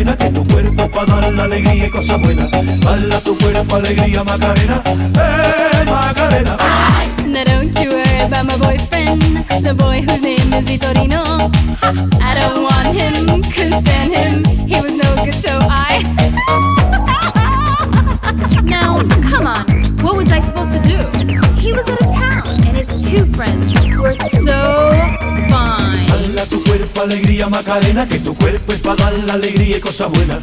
Que tu cuerpo pa' dar la alegría y cosas buenas. Bala tu cuerpo, alegría, Macarena. Macarena. Now don't you worry about my boyfriend, the boy whose name is Vitorino. I don't want him, couldn't stand him, he was no good, so I Now, come on, what was I supposed to do? He was out of town, and his two friends were so fine. Bala tu cuerpo, alegría, Macarena. Que tu cuerpo es pa' dar la alegría y cosas buenas.